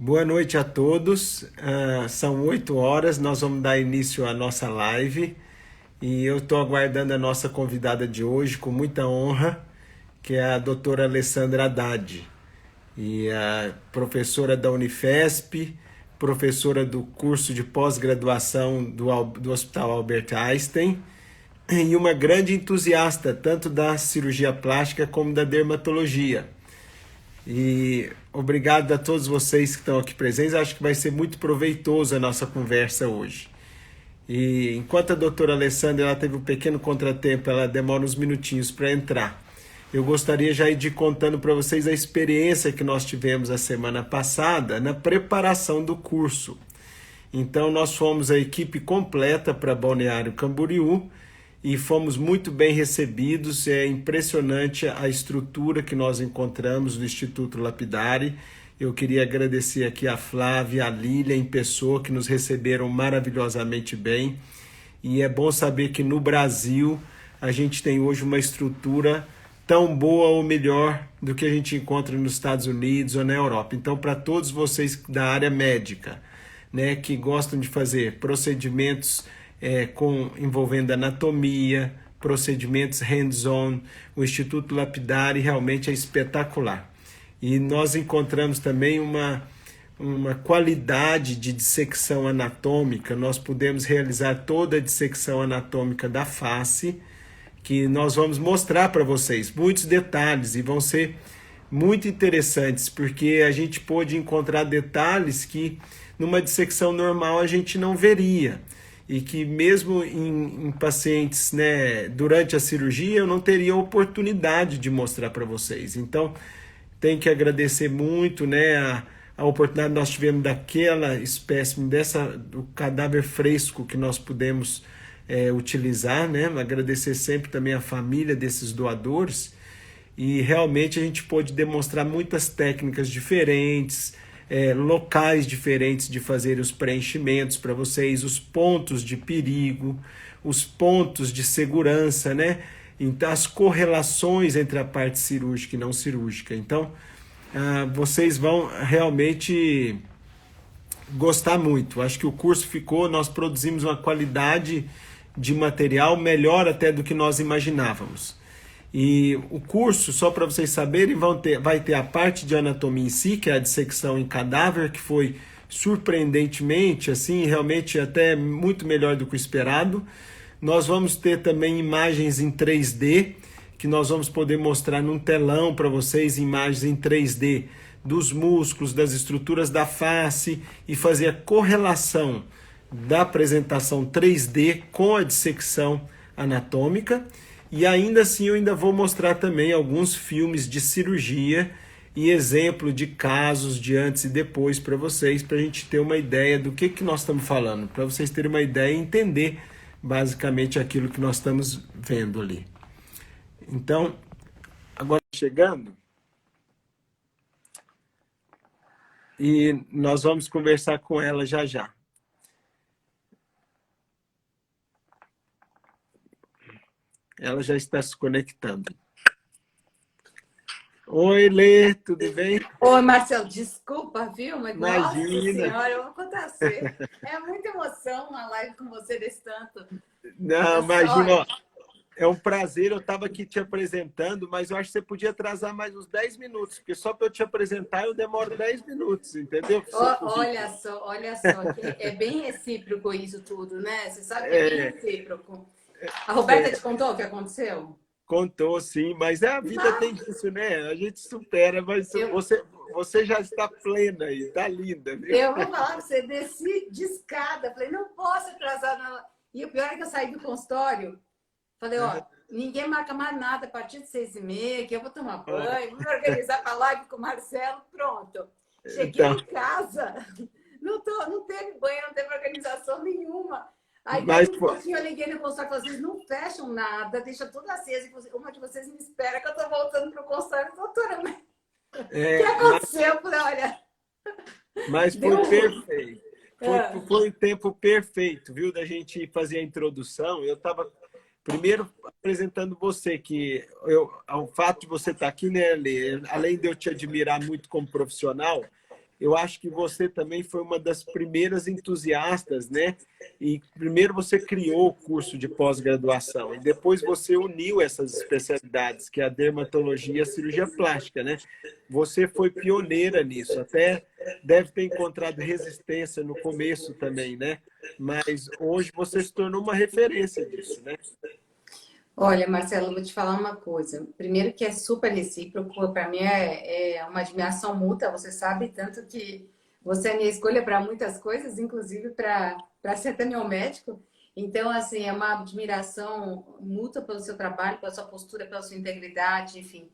Boa noite a todos. São 8 horas, nós vamos dar início à nossa live e eu estou aguardando a nossa convidada de hoje com muita honra, que é a doutora Alessandra Haddad, e a professora da Unifesp, professora do curso de pós-graduação do Hospital Albert Einstein e uma grande entusiasta tanto da cirurgia plástica como da dermatologia. E obrigado a todos vocês que estão aqui presentes. Acho que vai ser muito proveitoso a nossa conversa hoje. E enquanto a doutora Alessandra ela teve um pequeno contratempo, ela demora uns minutinhos para entrar. Eu gostaria já de ir contando para vocês a experiência que nós tivemos a semana passada na preparação do curso. Então nós fomos a equipe completa para Balneário Camboriú e fomos muito bem recebidos. É impressionante a estrutura que nós encontramos no Instituto Lapidari. Eu queria agradecer aqui a Flávia, a Lília em pessoa, que nos receberam maravilhosamente bem. E é bom saber que no Brasil a gente tem hoje uma estrutura tão boa ou melhor do que a gente encontra nos Estados Unidos ou na Europa. Então, para todos vocês da área médica, né, que gostam de fazer procedimentos envolvendo anatomia, procedimentos hands-on, o Instituto Lapidari realmente é espetacular. E nós encontramos também uma qualidade de dissecção anatômica. Nós podemos realizar toda a dissecção anatômica da face, que nós vamos mostrar para vocês muitos detalhes e vão ser muito interessantes, porque a gente pôde encontrar detalhes que numa dissecção normal a gente não veria e que mesmo em pacientes, né, durante a cirurgia eu não teria oportunidade de mostrar para vocês. Então, tem que agradecer muito, né, a oportunidade que nós tivemos daquela espécime, do cadáver fresco que nós pudemos utilizar, né? Agradecer sempre também a família desses doadores e realmente a gente pôde demonstrar muitas técnicas diferentes, locais diferentes de fazer os preenchimentos para vocês, os pontos de perigo, os pontos de segurança, né? Então, as correlações entre a parte cirúrgica e não cirúrgica. Então, vocês vão realmente gostar muito. Acho que o curso nós produzimos uma qualidade de material melhor até do que nós imaginávamos. E o curso, só para vocês saberem, vai ter a parte de anatomia em si, que é a dissecção em cadáver, que foi surpreendentemente, assim, realmente até muito melhor do que o esperado. Nós vamos ter também imagens em 3D, que nós vamos poder mostrar num telão para vocês, imagens em 3D dos músculos, das estruturas da face e fazer a correlação da apresentação 3D com a dissecção anatômica. E ainda assim eu ainda vou mostrar também alguns filmes de cirurgia e exemplo de casos de antes e depois para vocês, para a gente ter uma ideia do que nós estamos falando, para vocês terem uma ideia e entender basicamente aquilo que nós estamos vendo ali. Então, agora chegando, e nós vamos conversar com ela já já. Ela já está se conectando. Oi, Lê, tudo bem? Oi, Marcelo, desculpa, viu? Mas, nossa Imagina. senhora, eu vou contar você. É muita emoção uma live com você desse tanto. Não, imagina, Olha, ó, é um prazer. Eu estava aqui te apresentando, mas eu acho que você podia atrasar mais uns 10 minutos, porque só para eu te apresentar eu demoro 10 minutos, entendeu? olha só, que é bem recíproco isso tudo, né? Você sabe que é bem É, recíproco. A Roberta te contou o que aconteceu? contou, sim, mas a vida tem isso, né? A gente supera, mas Eu, você já está plena e está linda, viu? eu vou falar pra você, desci de escada, falei, não posso atrasar. E o pior é que eu saí do consultório. Falei, ó, ninguém marca mais nada a partir de 6h30, que eu vou tomar banho, vou me organizar para a live com o Marcelo, pronto. Cheguei Então, em casa, não teve banho, não teve organização nenhuma. Aí, daí mas, um pouquinho, eu liguei no consultório e falei, vocês não fecham nada, deixa tudo aceso. E uma de vocês me espera que eu estou voltando para o consultório. Doutora, mas o que aconteceu? Eu falei, olha, mas foi deu ruim. perfeito. É. Foi o tempo perfeito, viu? Da gente fazer a introdução. Eu estava primeiro apresentando você, o fato de você estar aqui, né, Lê? Além de eu te admirar muito como profissional, eu acho que você também foi uma das primeiras entusiastas, né? E primeiro você criou o curso de pós-graduação e depois você uniu essas especialidades, que é a dermatologia e a cirurgia plástica, né? Você foi pioneira nisso, até deve ter encontrado resistência no começo também, né? Mas hoje você se tornou uma referência disso, né? Olha, Marcelo, eu vou te falar uma coisa. Primeiro que é super recíproco, para mim é uma admiração mútua, você sabe, tanto que você é minha escolha para muitas coisas, inclusive para ser até meu médico. Então, assim, é uma admiração mútua pelo seu trabalho, pela sua postura, pela sua integridade, enfim.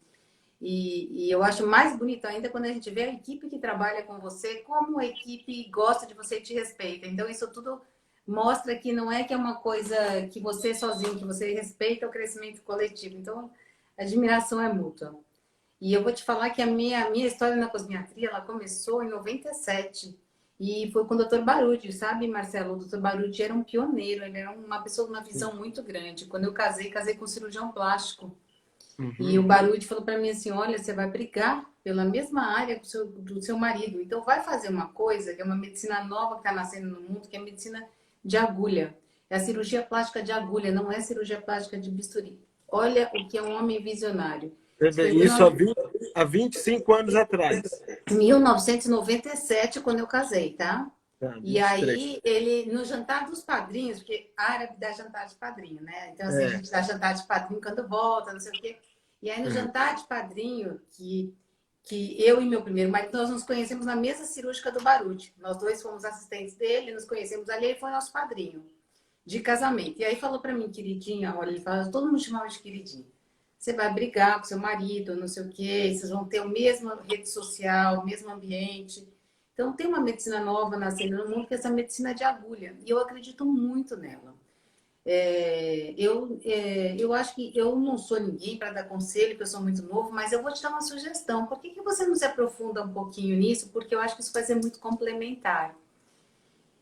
E eu acho mais bonito ainda quando a gente vê a equipe que trabalha com você, como a equipe gosta de você e te respeita. Então, isso tudo mostra que não é que é uma coisa que você sozinho, que você respeita o crescimento coletivo. Então, a admiração é mútua. E eu vou te falar que a minha história na cosmiatria, ela começou em 97. E foi com o Dr. Baruti, sabe, Marcelo? O Dr. Baruti era um pioneiro, ele era uma pessoa com uma visão muito grande. Quando eu casei com um cirurgião plástico. E o Uhum. Baruti falou para mim assim, olha, você vai brigar pela mesma área do seu marido. Então, vai fazer uma coisa, que é uma medicina nova que está nascendo no mundo, que é a medicina de agulha. É a cirurgia plástica de agulha, não é cirurgia plástica de bisturi. Olha o que é um homem visionário. Escreveu Isso há 25 anos atrás. em 1997, quando eu casei, tá? Tá, E 23. aí, ele, no jantar dos padrinhos, porque árabe dá jantar de padrinho, né? Então, assim, a É. gente dá jantar de padrinho quando volta, não sei o quê. E aí, no Uhum. jantar de padrinho, que eu e meu primeiro marido, nós nos conhecemos na mesa cirúrgica do Baruch. Nós dois fomos assistentes dele, nos conhecemos ali, ele foi nosso padrinho de casamento. E aí falou para mim, queridinha, olha, ele fala, todo mundo chamava de queridinha. Você vai brigar com seu marido, não sei o quê, vocês vão ter a mesma rede social, o mesmo ambiente. Então, tem uma medicina nova nascendo no mundo, que é essa medicina de agulha. E eu acredito muito nela. Eu acho que eu não sou ninguém para dar conselho, porque eu sou muito novo, mas eu vou te dar uma sugestão. Por que, que você não se aprofunda um pouquinho nisso? Porque eu acho que isso vai ser muito complementar.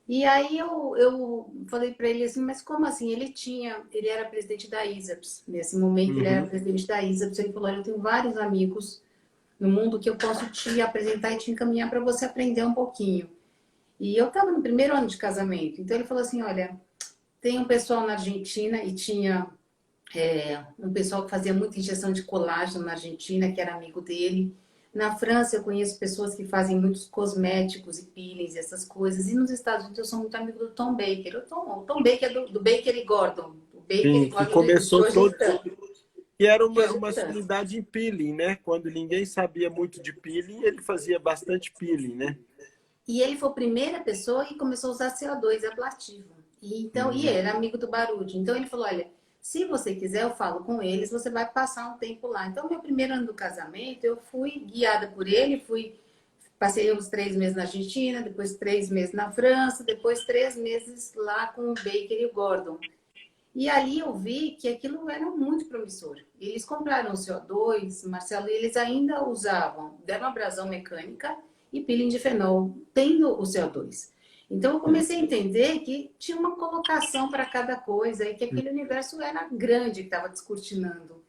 E aí eu falei para ele assim, mas como assim? Ele era presidente da ISAPS. Nesse momento ele era Uhum. presidente da ISAPS. Ele falou, olha, eu tenho vários amigos no mundo que eu posso te apresentar e te encaminhar para você aprender um pouquinho. E eu estava no primeiro ano de casamento. Então ele falou assim, olha, tem um pessoal na Argentina e tinha um pessoal que fazia muita injeção de colágeno na Argentina, que era amigo dele. Na França, eu conheço pessoas que fazem muitos cosméticos e peelings e essas coisas. E nos Estados Unidos, eu sou muito amigo do Tom Baker. O Tom Baker é do Baker e Gordon. O Baker e Sim, que Gordon de começou hoje todo. estão. Que era De hoje uma estão. sumidade em peeling, né? Quando ninguém sabia muito de peeling, ele fazia bastante peeling, né? E ele foi a primeira pessoa que começou a usar CO2 ablativo. E ele Uhum. era amigo do Baruch. Então ele falou: olha, se você quiser, eu falo com eles, você vai passar um tempo lá. Então, meu primeiro ano do casamento, eu fui guiada por ele, passei uns 3 meses na Argentina, depois 3 meses na França, depois 3 meses lá com o Baker e o Gordon. E ali eu vi que aquilo era muito promissor. Eles compraram o CO2, Marcelo, e eles ainda usavam dermabrasão mecânica e peeling de fenol, tendo o CO2. Então eu comecei a entender que tinha uma colocação para cada coisa e que aquele universo era grande que estava descortinando.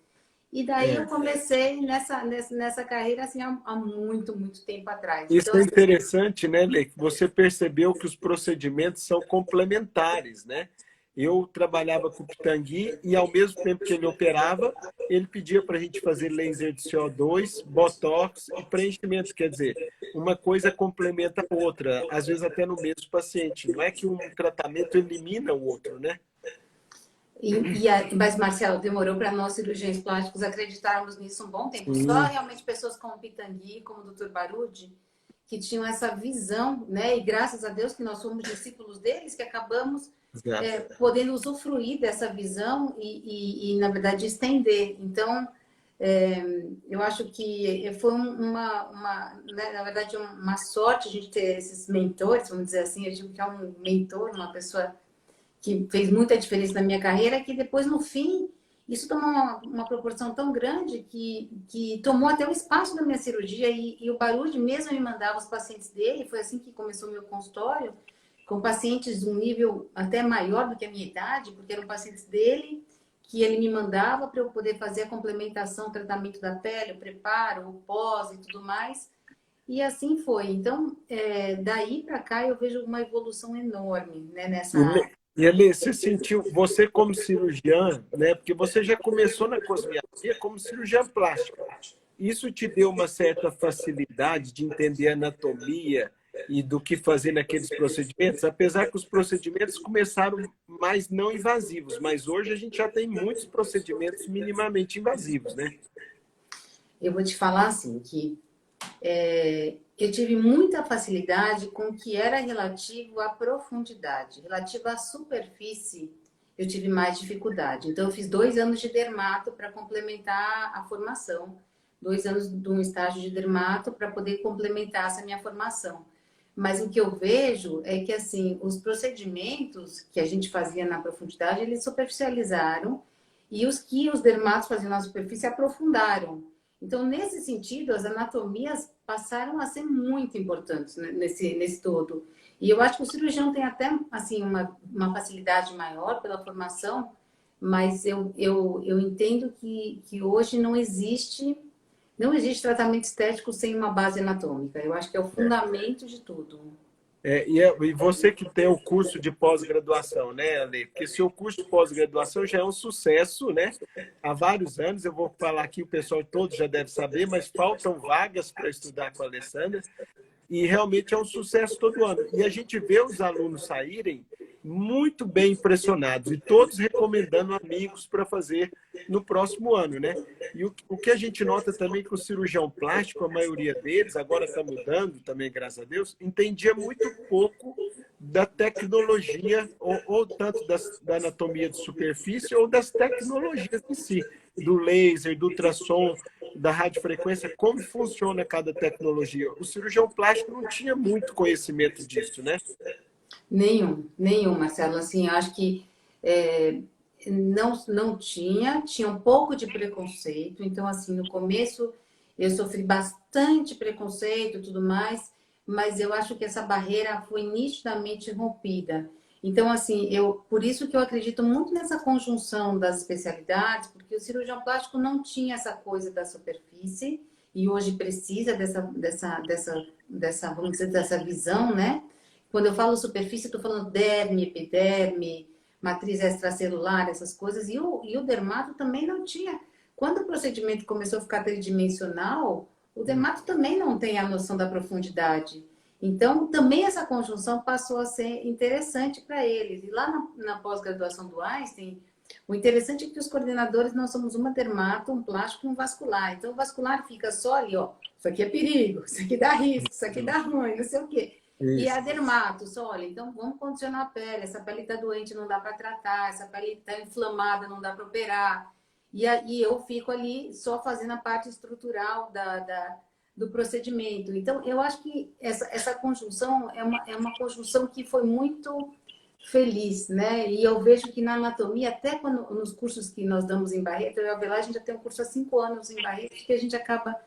E daí eu É. comecei nessa carreira assim há muito, muito tempo atrás. Isso Então, é assim, interessante, né, Lê? Que você percebeu que os procedimentos são complementares, né? Eu trabalhava com o Pitangui e, ao mesmo tempo que ele operava, ele pedia para a gente fazer laser de CO2, botox e preenchimento. Quer dizer, uma coisa complementa a outra, às vezes até no mesmo paciente. Não é que um tratamento elimina o outro, né? mas, Marcelo, demorou para nós, cirurgiões plásticos, acreditarmos nisso um bom tempo. Só Sim, realmente pessoas como o Pitangui, como o Dr. Barudi, que tinham essa visão, né? E graças a Deus que nós somos discípulos deles, que acabamos exato. podendo usufruir dessa visão na verdade, estender. Então, eu acho que foi né, na verdade, uma sorte a gente ter esses mentores, vamos dizer assim. Eu digo que é um mentor, uma pessoa que fez muita diferença na minha carreira, que depois, no fim, isso tomou uma proporção tão grande que tomou até o espaço da minha cirurgia. E o Baruch mesmo me mandava os pacientes dele, foi assim que começou o meu consultório, com pacientes de um nível até maior do que a minha idade, porque eram pacientes dele, que ele me mandava para eu poder fazer a complementação, o tratamento da pele, o preparo, o pós e tudo mais. E assim foi. Então, daí para cá eu vejo uma evolução enorme, né, nessa E, área. Elê, você sentiu, você como cirurgiã, né? Porque você já começou na cosmetologia como cirurgiã plástica. Isso te deu uma certa facilidade de entender a anatomia e do que fazer naqueles procedimentos, apesar que os procedimentos começaram mais não invasivos, mas hoje a gente já tem muitos procedimentos minimamente invasivos, né? Eu vou te falar assim que eu tive muita facilidade com o que era relativo à profundidade, relativo à superfície. Eu tive mais dificuldade. Então, eu fiz 2 anos de dermato para complementar a formação, 2 anos de um estágio de dermato para poder complementar essa minha formação. Mas o que eu vejo é que assim os procedimentos que a gente fazia na profundidade eles superficializaram e os que os dermatos faziam na superfície aprofundaram. Então, nesse sentido, as anatomias passaram a ser muito importantes nesse todo. E eu acho que o cirurgião tem até assim uma facilidade maior pela formação, mas eu entendo que hoje não existe tratamento estético sem uma base anatômica. Eu acho que é o fundamento de tudo. E você que tem o curso de pós-graduação, né, Ale? Porque seu curso de pós-graduação já é um sucesso, né? Há vários anos, eu vou falar aqui, o pessoal todo já deve saber, mas faltam vagas para estudar com a Alessandra. E realmente é um sucesso todo ano. E a gente vê os alunos saírem muito bem impressionados e todos recomendando amigos para fazer no próximo ano, né? E o que a gente nota também é que o cirurgião plástico, a maioria deles, agora está mudando também, graças a Deus, entendia muito pouco da tecnologia, ou tanto da anatomia de superfície, ou das tecnologias em si, do laser, do ultrassom, da radiofrequência, como funciona cada tecnologia. O cirurgião plástico não tinha muito conhecimento disso, né? Nenhum, Marcelo. Assim, eu acho que não tinha um pouco de preconceito. Então, assim, no começo eu sofri bastante preconceito e tudo mais, mas eu acho que essa barreira foi nitidamente rompida. Então, assim, por isso que eu acredito muito nessa conjunção das especialidades, porque o cirurgião plástico não tinha essa coisa da superfície e hoje precisa vamos dizer, dessa visão, né? Quando eu falo superfície, estou falando derme, epiderme, matriz extracelular, essas coisas. E o dermato também não tinha. Quando o procedimento começou a ficar tridimensional, o dermato também não tem a noção da profundidade. Então, também essa conjunção passou a ser interessante para eles. E lá na pós-graduação do Einstein, o interessante é que os coordenadores nós somos uma dermato, um plástico e um vascular. Então, o vascular fica só ali, ó. Isso aqui é perigo, isso aqui dá risco, isso aqui dá ruim, não sei o quê. E a Isso. dermatos, olha, então vamos condicionar a pele. Essa pele está doente, não dá para tratar. Essa pele está inflamada, não dá para operar. E eu fico ali só fazendo a parte estrutural do procedimento. Então, eu acho que essa conjunção é uma conjunção que foi muito feliz, né? E eu vejo que na anatomia, até nos cursos que nós damos em Barreto, eu e a Abelard, a gente já tem um curso há 5 anos em Barreto, que a gente acaba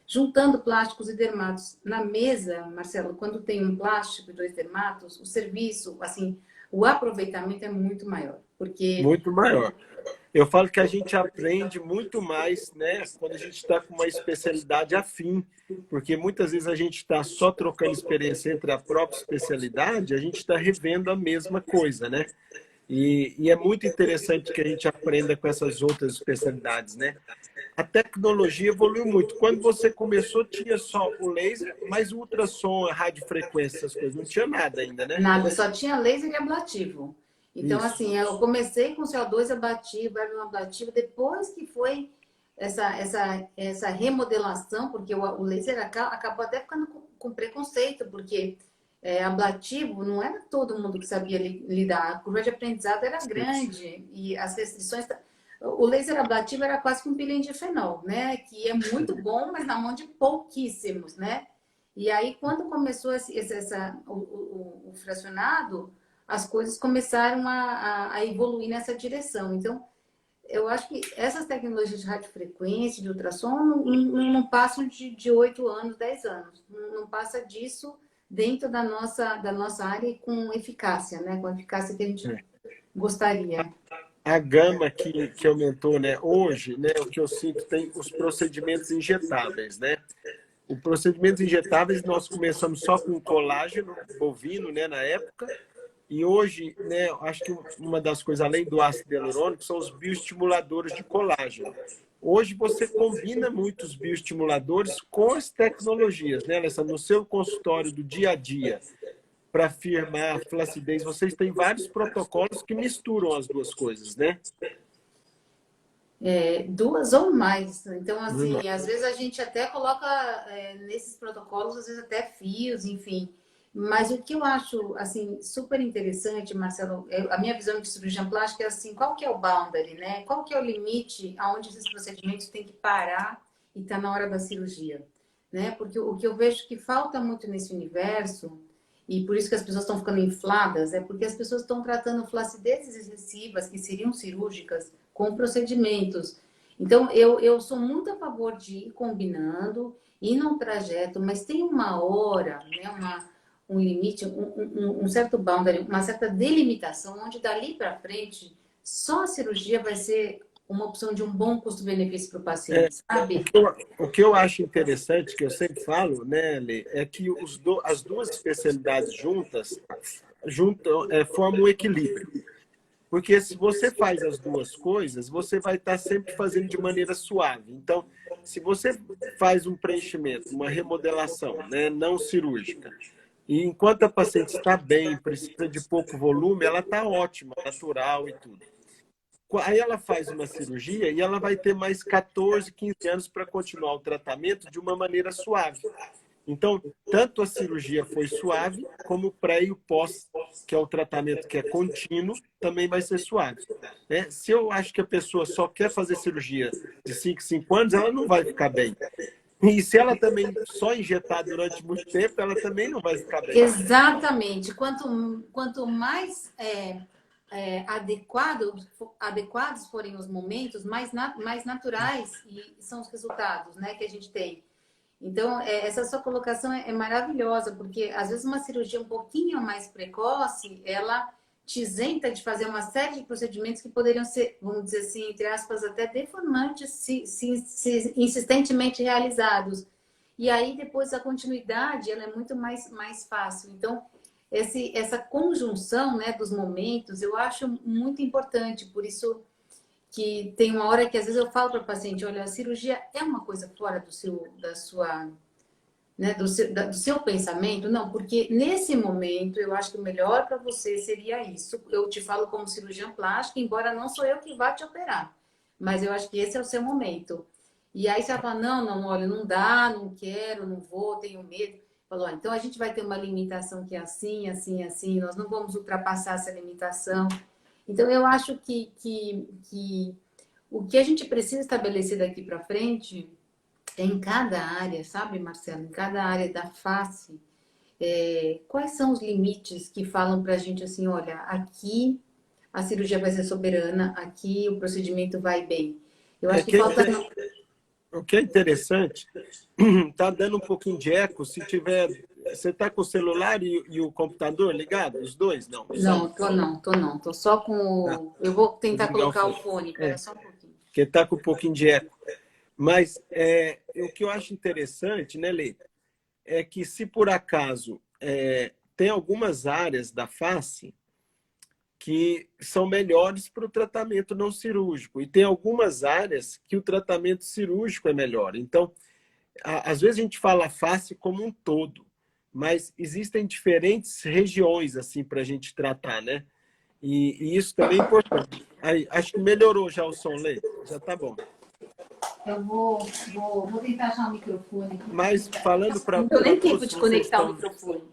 juntando plásticos e dermatos na mesa, Marcelo. Quando tem um plástico e 2 dermatos, o serviço, assim, o aproveitamento é muito maior, porque Muito maior. Eu falo que a gente aprende muito mais, né, quando a gente está com uma especialidade afim, porque muitas vezes a gente está só trocando experiência entre a própria especialidade, a gente está revendo a mesma coisa, né? E é muito interessante que a gente aprenda com essas outras especialidades, né? A tecnologia evoluiu muito. Quando você começou, tinha só o laser, mas o ultrassom, a radiofrequência, essas coisas, não tinha nada ainda, né? nada, só tinha laser e ablativo. Então, Isso. assim, eu comecei com CO2 ablativo, era um ablativo, depois que foi essa remodelação, porque o laser acabou até ficando com preconceito, porque ablativo não era todo mundo que sabia lidar, a curva de aprendizado era grande e as restrições. O laser ablativo era quase que um peeling de fenol, né? Que é muito bom, mas na mão de pouquíssimos, né? E aí, quando começou o fracionado, as coisas começaram a evoluir nessa direção. Então, eu acho que essas tecnologias de radiofrequência, de ultrassom, não passam de 8 anos, 10 anos. Não passa disso dentro da nossa área e com eficácia, né? Com a eficácia que a gente gostaria. A gama que aumentou, né? Hoje, né, o que eu sinto, tem os procedimentos injetáveis, né? O procedimentos injetáveis, nós começamos só com colágeno bovino, né, na época, e hoje, né, acho que uma das coisas, além do ácido hialurônico, são os bioestimuladores de colágeno. Hoje você combina muitos bioestimuladores com as tecnologias, né, Alessandra? No seu consultório do dia a dia, para firmar a flacidez, vocês têm vários protocolos que misturam as duas coisas, né? Duas ou mais. Então, assim, às vezes a gente até coloca nesses protocolos, às vezes até fios, enfim. Mas o que eu acho, assim, super interessante, Marcelo, a minha visão de cirurgião plástica é assim, qual que é o boundary, né? Qual que é o limite aonde esses procedimentos têm que parar e tá na hora da cirurgia, né? Porque o que eu vejo que falta muito nesse universo, e por isso que as pessoas estão ficando infladas, é porque as pessoas estão tratando flacidezes excessivas, que seriam cirúrgicas, com procedimentos. Então, eu sou muito a favor de ir combinando, ir num trajeto, mas tem uma hora, né, um limite, um certo boundary, uma certa delimitação, onde dali para frente, só a cirurgia vai ser uma opção de um bom custo-benefício para o paciente, sabe? O que eu acho interessante, que eu sempre falo, né, Lê, é que as duas especialidades formam um equilíbrio. Porque se você faz as duas coisas, você vai estar sempre fazendo de maneira suave. Então, se você faz um preenchimento, uma remodelação, né, não cirúrgica, e enquanto a paciente está bem, precisa de pouco volume, ela está ótima, natural e tudo. Aí ela faz uma cirurgia e ela vai ter mais 14, 15 anos para continuar o tratamento de uma maneira suave. Então, tanto a cirurgia foi suave, como o pré e o pós, que é o tratamento que é contínuo, também vai ser suave. Né? Se eu acho que a pessoa só quer fazer cirurgia de 5 em 5 anos, ela não vai ficar bem. E se ela também só injetar durante muito tempo, ela também não vai ficar bem. Exatamente. Quanto mais adequados forem os momentos, mais naturais são os resultados, né, que a gente tem. Então, essa sua colocação é maravilhosa, porque às vezes uma cirurgia um pouquinho mais precoce, ela te isenta de fazer uma série de procedimentos que poderiam ser, vamos dizer assim, entre aspas, até deformantes, se insistentemente realizados. E aí, depois, a continuidade, ela é muito mais fácil. Então, essa conjunção, né, dos momentos, eu acho muito importante, por isso que tem uma hora que às vezes eu falo para o paciente, olha, a cirurgia é uma coisa fora da sua, né, do seu pensamento? Não, porque nesse momento eu acho que o melhor para você seria isso. Eu te falo como cirurgião plástico, embora não sou eu que vá te operar, mas eu acho que esse é o seu momento. E aí você vai falar, não, olha, não dá, não quero, não vou, tenho medo. Falou, então a gente vai ter uma limitação que é assim, assim, assim, nós não vamos ultrapassar essa limitação. Então, eu acho que o que a gente precisa estabelecer daqui para frente é em cada área, sabe, Marcelo? Em cada área da face, quais são os limites que falam para a gente assim, olha, aqui a cirurgia vai ser soberana, aqui o procedimento vai bem. Eu acho que falta... O que é interessante, tá dando um pouquinho de eco, se tiver... Você está com o celular e o computador ligado? Os dois? Não. Não, tô não. Tô só com... Eu vou tentar colocar o fone, pera só um pouquinho. Porque está com um pouquinho de eco. Mas o que eu acho interessante, né, Lê, é que se por acaso tem algumas áreas da face que são melhores para o tratamento não cirúrgico e tem algumas áreas que o tratamento cirúrgico é melhor. Então, às vezes a gente fala a face como um todo, mas existem diferentes regiões assim para a gente tratar, né? E isso também é importante. Aí, acho que melhorou já o som, Lê. Já tá bom. Eu vou tentar achar o microfone. Mas falando para não deu nem tempo de conectar o microfone.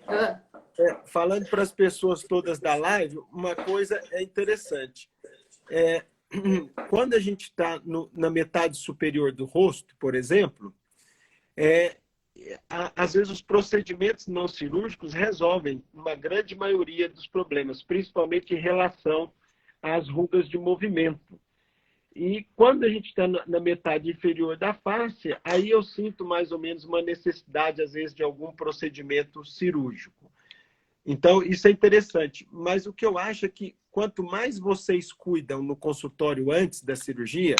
Falando para as pessoas todas da live, uma coisa é interessante. Quando a gente está na metade superior do rosto, por exemplo, às vezes os procedimentos não cirúrgicos resolvem uma grande maioria dos problemas, principalmente em relação às rugas de movimento. E quando a gente está na metade inferior da face, aí eu sinto mais ou menos uma necessidade, às vezes, de algum procedimento cirúrgico. Então, isso é interessante. Mas o que eu acho é que, quanto mais vocês cuidam no consultório antes da cirurgia,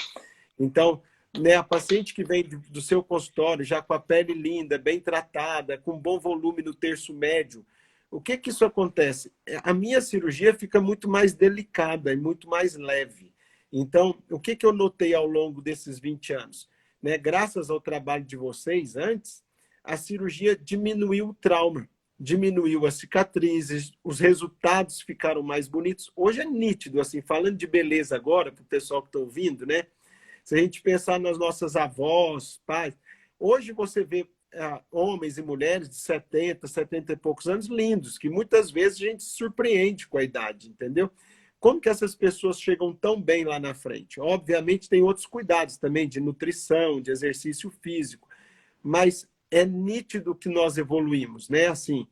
então, né, a paciente que vem do seu consultório já com a pele linda, bem tratada, com bom volume no terço médio, o que que isso acontece? A minha cirurgia fica muito mais delicada e muito mais leve. Então, o que que eu notei ao longo desses 20 anos? Né, graças ao trabalho de vocês antes, a cirurgia diminuiu o trauma, diminuiu as cicatrizes, os resultados ficaram mais bonitos. Hoje é nítido, assim, falando de beleza agora, para o pessoal que está ouvindo, né? Se a gente pensar nas nossas avós, pais, hoje você vê homens e mulheres de 70, 70 e poucos anos lindos, que muitas vezes a gente se surpreende com a idade, entendeu? Como que essas pessoas chegam tão bem lá na frente? Obviamente tem outros cuidados também, de nutrição, de exercício físico, mas é nítido que nós evoluímos, né? Assim,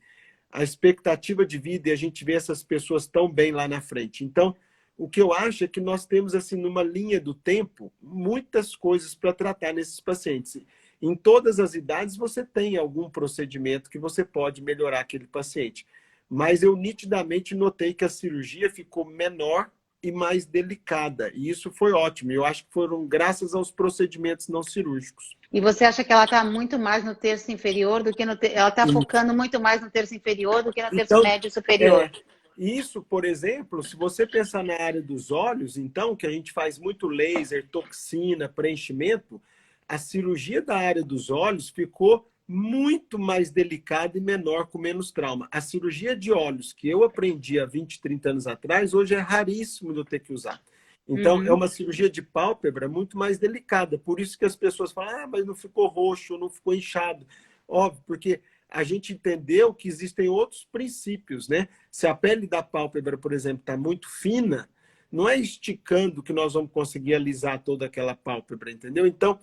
a expectativa de vida e a gente vê essas pessoas tão bem lá na frente. Então, o que eu acho é que nós temos, assim, numa linha do tempo, muitas coisas para tratar nesses pacientes. Em todas as idades, você tem algum procedimento que você pode melhorar aquele paciente. Mas eu nitidamente notei que a cirurgia ficou menor e mais delicada. E isso foi ótimo. Eu acho que foram graças aos procedimentos não cirúrgicos. E você acha que ela está muito mais no terço inferior do que no ela está focando muito mais no terço inferior do que no terço Então, médio e superior? isso, por exemplo, se você pensar na área dos olhos, então, que a gente faz muito laser, toxina, preenchimento, a cirurgia da área dos olhos ficou muito mais delicada e menor, com menos trauma. A cirurgia de olhos que eu aprendi há 20, 30 anos atrás, hoje é raríssimo de eu ter que usar. Então, é uma cirurgia de pálpebra muito mais delicada. Por isso que as pessoas falam, mas não ficou roxo, não ficou inchado. Óbvio, porque a gente entendeu que existem outros princípios, né? Se a pele da pálpebra, por exemplo, está muito fina, não é esticando que nós vamos conseguir alisar toda aquela pálpebra, entendeu? Então,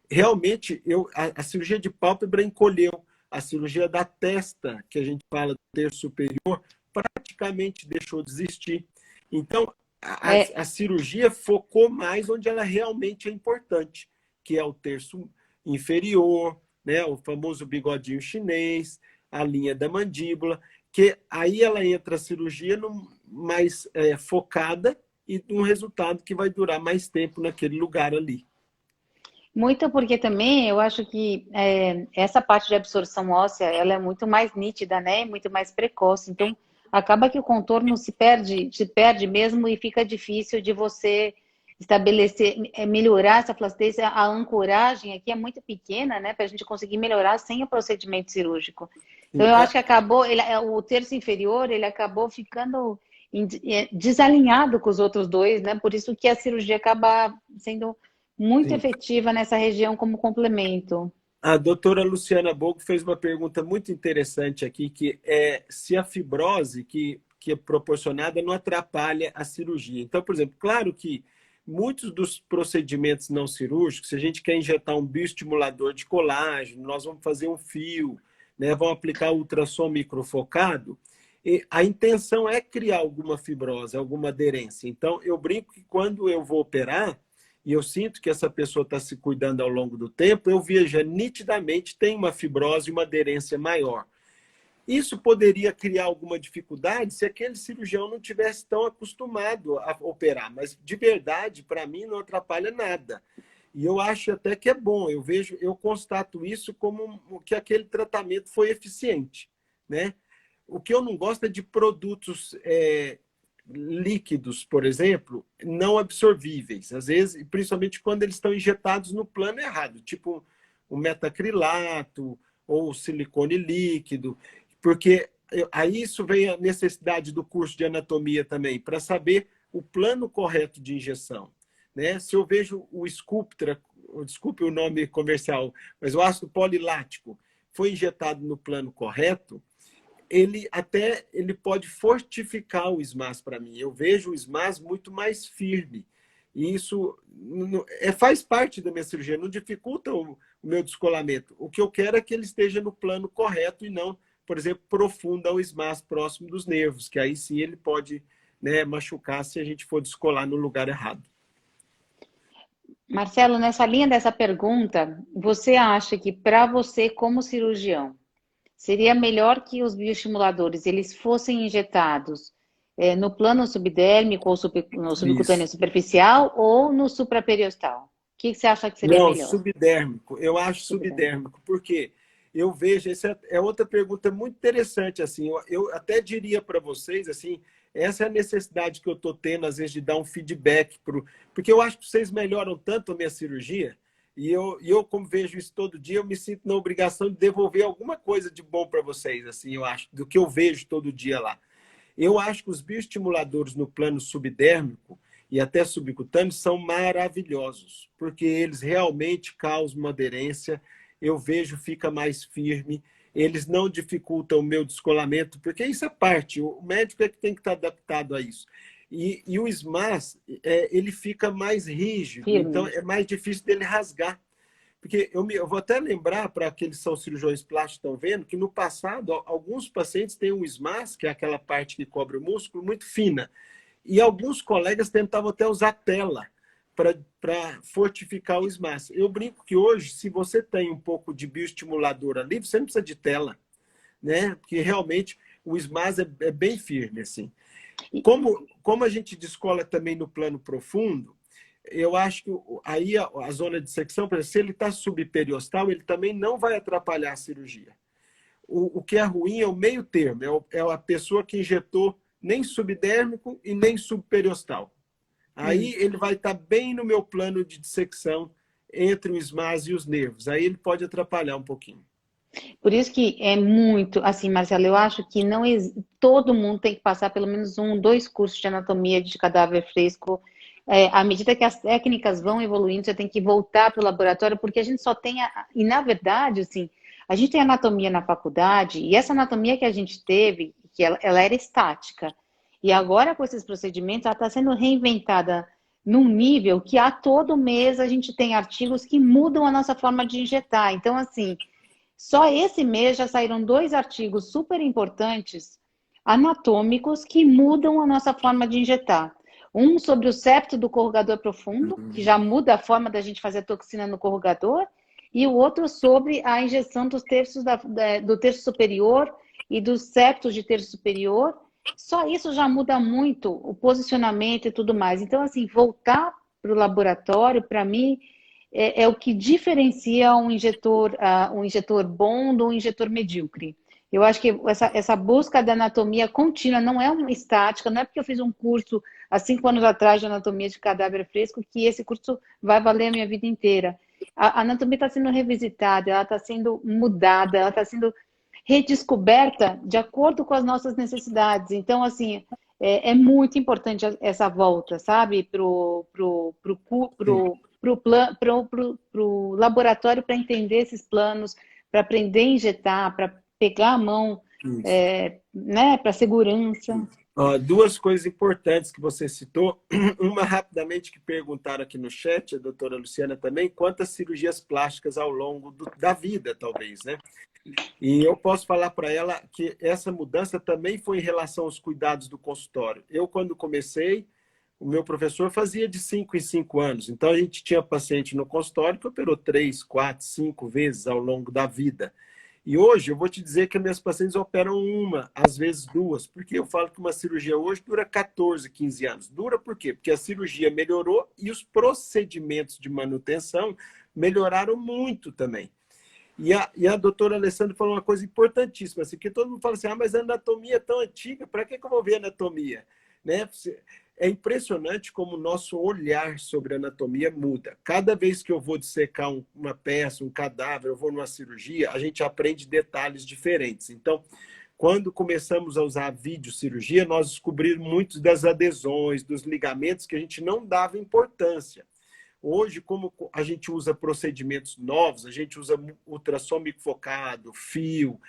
realmente, a cirurgia de pálpebra encolheu. A cirurgia da testa, que a gente fala do terço superior, praticamente deixou de existir. Então, a cirurgia focou mais onde ela realmente é importante, que é o terço inferior, né, o famoso bigodinho chinês, a linha da mandíbula, que aí ela entra a cirurgia mais focada e um resultado que vai durar mais tempo naquele lugar ali. Muito porque também eu acho que essa parte de absorção óssea, ela é muito mais nítida, né? Muito mais precoce. Então, acaba que o contorno se perde mesmo e fica difícil de você estabelecer, melhorar essa flacidez. A ancoragem aqui é muito pequena, né? Para a gente conseguir melhorar sem o procedimento cirúrgico. Então, eu acho que acabou, o terço inferior, ele acabou ficando desalinhado com os outros dois, né? Por isso que a cirurgia acaba sendo muito efetiva nessa região como complemento. A doutora Luciana Bogo fez uma pergunta muito interessante aqui, que é se a fibrose que é proporcionada não atrapalha a cirurgia. Então, por exemplo, claro que muitos dos procedimentos não cirúrgicos, se a gente quer injetar um bioestimulador de colágeno, nós vamos fazer um fio, né, vamos aplicar ultrassom microfocado, e a intenção é criar alguma fibrose, alguma aderência. Então, eu brinco que quando eu vou operar, e eu sinto que essa pessoa está se cuidando ao longo do tempo, eu vejo nitidamente tem uma fibrose e uma aderência maior. Isso poderia criar alguma dificuldade se aquele cirurgião não tivesse tão acostumado a operar, mas de verdade, para mim, não atrapalha nada. E eu acho até que é bom, eu constato isso como que aquele tratamento foi eficiente, né? O que eu não gosto é de produtos líquidos, por exemplo, não absorvíveis, às vezes, principalmente quando eles estão injetados no plano errado, tipo o metacrilato ou o silicone líquido, porque aí isso vem a necessidade do curso de anatomia também, para saber o plano correto de injeção, né? Se eu vejo o Sculptra, desculpe o nome comercial, mas o ácido polilático foi injetado no plano correto, ele pode fortificar o SMAS para mim. Eu vejo o SMAS muito mais firme. E isso faz parte da minha cirurgia, não dificulta o meu descolamento. O que eu quero é que ele esteja no plano correto e não, por exemplo, profunda o SMAS próximo dos nervos, que aí sim ele pode, né, machucar se a gente for descolar no lugar errado. Marcelo, nessa linha dessa pergunta, você acha que para você como cirurgião, seria melhor que os bioestimuladores eles fossem injetados no plano subdérmico ou no subcutâneo superficial ou no supraperiostal? que você acha que seria Não, melhor? subdérmico. Eu acho Subdérmico. subdérmico, porque eu vejo, essa é outra pergunta muito interessante, assim, eu até diria para vocês, assim, essa é a necessidade que eu estou tendo, às vezes, de dar um feedback, porque eu acho que vocês melhoram tanto a minha cirurgia, e eu, como vejo isso todo dia, eu me sinto na obrigação de devolver alguma coisa de bom para vocês, assim, eu acho, do que eu vejo todo dia lá. Eu acho que os bioestimuladores no plano subdérmico e até subcutâneo são maravilhosos, porque eles realmente causam uma aderência, eu vejo fica mais firme, eles não dificultam o meu descolamento, porque isso é parte, o médico é que tem que estar adaptado a isso. E o SMAS, ele fica mais rígido, então Firme. é mais difícil dele rasgar. Porque eu vou até lembrar para aqueles que são cirurgiões plásticos que estão vendo que no passado alguns pacientes têm um SMAS, que é aquela parte que cobre o músculo, muito fina. E alguns colegas tentavam até usar tela para fortificar o SMAS. Eu brinco que hoje, se você tem um pouco de bioestimulador ali, você não precisa de tela, né? Porque realmente o SMAS é bem firme, assim. Como a gente descola também no plano profundo, eu acho que aí a zona de secção, por exemplo, se ele está subperiostal, ele também não vai atrapalhar a cirurgia. O que é ruim é o meio termo, é a pessoa que injetou nem subdérmico e nem subperiostal. Aí ele vai estar bem no meu plano de dissecção entre o SMAS e os nervos. Aí ele pode atrapalhar um pouquinho. Por isso que é muito, assim, Marcelo, eu acho que não todo mundo tem que passar pelo menos 2 cursos de anatomia de cadáver fresco. À medida que as técnicas vão evoluindo, você tem que voltar para o laboratório, porque a gente só tem, e na verdade, assim, a gente tem anatomia na faculdade, e essa anatomia que a gente teve, que ela era estática, e agora com esses procedimentos, ela está sendo reinventada num nível que a todo mês a gente tem artigos que mudam a nossa forma de injetar. Então, assim, só esse mês já saíram 2 artigos super importantes, anatômicos, que mudam a nossa forma de injetar. Um sobre o septo do corrugador profundo, que já muda a forma da gente fazer a toxina no corrugador, e o outro sobre a injeção dos terços do terço superior e dos septos de terço superior. Só isso já muda muito o posicionamento e tudo mais. Então, assim, voltar para o laboratório, para mim, é o que diferencia um injetor bom do injetor medíocre. Eu acho que essa busca da anatomia contínua não é uma estática, não é porque eu fiz um curso há 5 anos atrás de anatomia de cadáver fresco que esse curso vai valer a minha vida inteira. A anatomia está sendo revisitada, ela está sendo mudada, ela está sendo redescoberta de acordo com as nossas necessidades. Então, assim, é muito importante essa volta, sabe, pro laboratório para entender esses planos, para aprender a injetar, para pegar a mão, né, para segurança. 2 coisas importantes que você citou. Uma rapidamente que perguntaram aqui no chat, a doutora Luciana também, quantas cirurgias plásticas ao longo da vida, talvez, né? E eu posso falar para ela que essa mudança também foi em relação aos cuidados do consultório. Eu, quando comecei, o meu professor fazia de 5 em 5 anos. Então, a gente tinha paciente no consultório que operou 3, 4, 5 vezes ao longo da vida. E hoje, eu vou te dizer que minhas pacientes operam 1, às vezes 2, porque eu falo que uma cirurgia hoje dura 14, 15 anos. Dura por quê? Porque a cirurgia melhorou e os procedimentos de manutenção melhoraram muito também. E a doutora Alessandra falou uma coisa importantíssima, assim, que todo mundo fala assim, mas a anatomia é tão antiga, para que eu vou ver anatomia? Né? É impressionante como o nosso olhar sobre a anatomia muda. Cada vez que eu vou dissecar uma peça, um cadáver, eu vou numa cirurgia, a gente aprende detalhes diferentes. Então, quando começamos a usar videocirurgia, nós descobrimos muitas das adesões, dos ligamentos que a gente não dava importância. Hoje, como a gente usa procedimentos novos, a gente usa ultrassom microfocado, fio,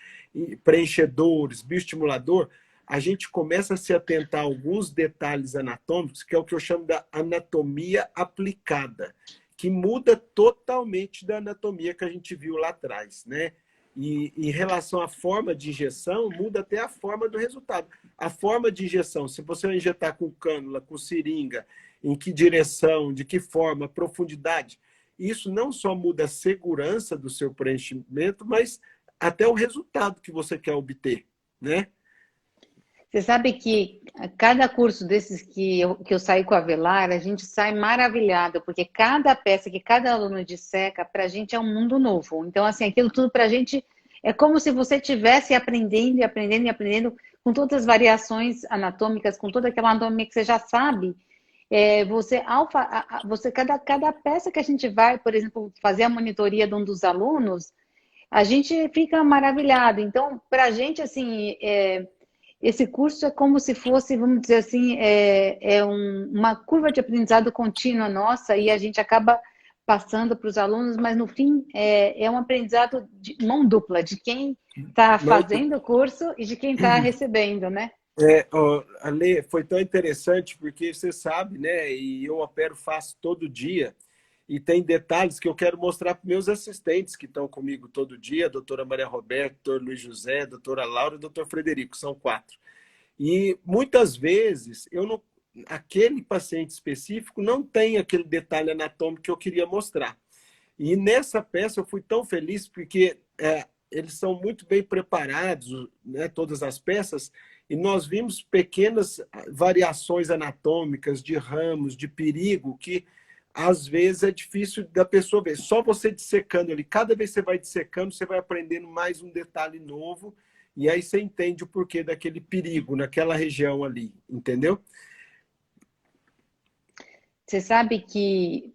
preenchedores, bioestimulador, a gente começa a se atentar a alguns detalhes anatômicos, que é o que eu chamo da anatomia aplicada, que muda totalmente da anatomia que a gente viu lá atrás, né? E em relação à forma de injeção, muda até a forma do resultado. A forma de injeção, se você vai injetar com cânula, com seringa, em que direção, de que forma, profundidade, isso não só muda a segurança do seu preenchimento, mas até o resultado que você quer obter, né? Você sabe que cada curso desses que eu saí com a Velar, a gente sai maravilhado, porque cada peça que cada aluno disseca, para a gente é um mundo novo. Então, assim, aquilo tudo para a gente é como se você estivesse aprendendo e aprendendo e aprendendo com todas as variações anatômicas, com toda aquela anatomia que você já sabe. Cada peça que a gente vai, por exemplo, fazer a monitoria de um dos alunos, a gente fica maravilhado. Então, para a gente, assim, esse curso é como se fosse, vamos dizer assim, uma curva de aprendizado contínua nossa e a gente acaba passando para os alunos, mas no fim é um aprendizado de mão dupla, de quem está fazendo o curso e de quem está recebendo, né? Ale, foi tão interessante porque você sabe, né? E eu opero, faço todo dia. E tem detalhes que eu quero mostrar para meus assistentes que estão comigo todo dia, a doutora Maria Roberta, o doutor Luiz José, a doutora Laura e o doutor Frederico, são 4. E muitas vezes, aquele paciente específico não tem aquele detalhe anatômico que eu queria mostrar. E nessa peça eu fui tão feliz porque eles são muito bem preparados, né, todas as peças, e nós vimos pequenas variações anatômicas de ramos, de perigo, que às vezes é difícil da pessoa ver. Só você dissecando ali, cada vez que você vai dissecando, você vai aprendendo mais um detalhe novo, e aí você entende o porquê daquele perigo naquela região ali, entendeu? Você sabe que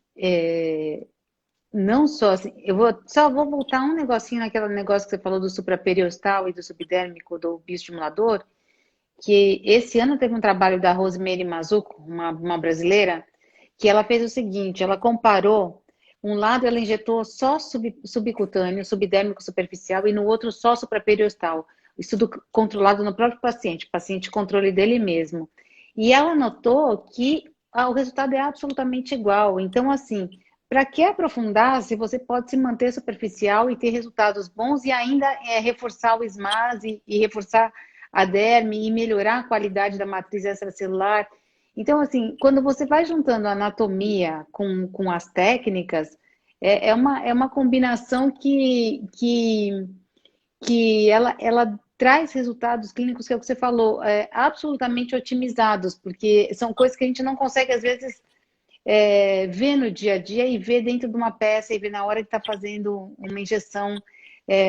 não só assim, só vou voltar um negocinho naquele negócio que você falou do supraperiostal e do subdérmico do bioestimulador, que esse ano teve um trabalho da Rosemary Mazuco, uma brasileira, que ela fez o seguinte, ela comparou, um lado ela injetou só subcutâneo, subdérmico superficial, e no outro só supraperiostal. Estudo controlado no próprio paciente controle dele mesmo. E ela notou que o resultado é absolutamente igual. Então, assim, para que aprofundar se você pode se manter superficial e ter resultados bons e ainda reforçar o SMAS e reforçar a derme e melhorar a qualidade da matriz extracelular? Então, assim, quando você vai juntando a anatomia com as técnicas, é uma combinação que ela traz resultados clínicos, que é o que você falou, absolutamente otimizados, porque são coisas que a gente não consegue, às vezes, ver no dia a dia e ver dentro de uma peça e ver na hora que está fazendo uma injeção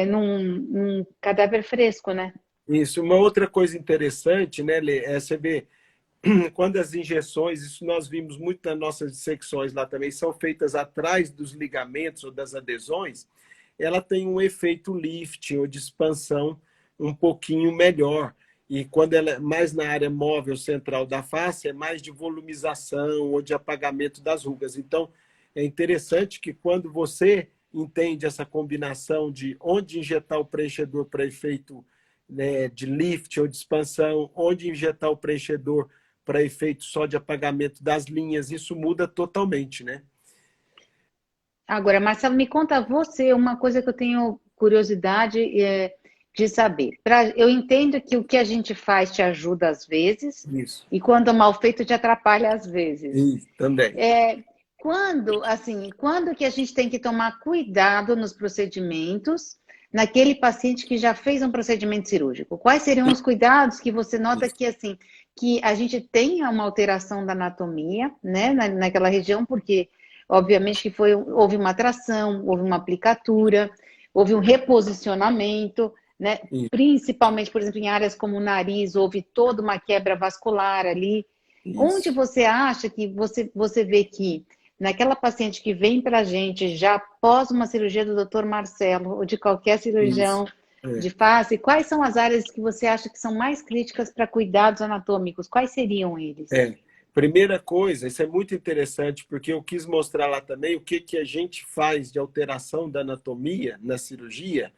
num cadáver fresco, né? Isso. Uma outra coisa interessante, né, Lê, você vê quando as injeções, isso nós vimos muito nas nossas dissecções lá também, são feitas atrás dos ligamentos ou das adesões, ela tem um efeito lifting ou de expansão um pouquinho melhor. E quando ela é mais na área móvel central da face, é mais de volumização ou de apagamento das rugas. Então, é interessante que quando você entende essa combinação de onde injetar o preenchedor para efeito, né, de lift ou de expansão, onde injetar o preenchedor para efeito só de apagamento das linhas, isso muda totalmente, né? Agora, Marcelo, me conta você uma coisa que eu tenho curiosidade de saber. Eu entendo que o que a gente faz te ajuda às vezes, Isso. e quando é mal feito te atrapalha às vezes. Isso, também. Quando que a gente tem que tomar cuidado nos procedimentos naquele paciente que já fez um procedimento cirúrgico? Quais seriam os cuidados que você nota que, assim, que a gente tenha uma alteração da anatomia, né, naquela região, porque, obviamente, que houve uma atração, houve uma aplicatura, houve um reposicionamento, né? Principalmente, por exemplo, em áreas como o nariz, houve toda uma quebra vascular ali. Isso. Onde você acha que você vê que naquela paciente que vem para a gente já após uma cirurgia do Dr. Marcelo ou de qualquer cirurgião de face, quais são as áreas que você acha que são mais críticas para cuidados anatômicos? Quais seriam eles? Primeira coisa, isso é muito interessante, porque eu quis mostrar lá também o que a gente faz de alteração da anatomia na cirurgia,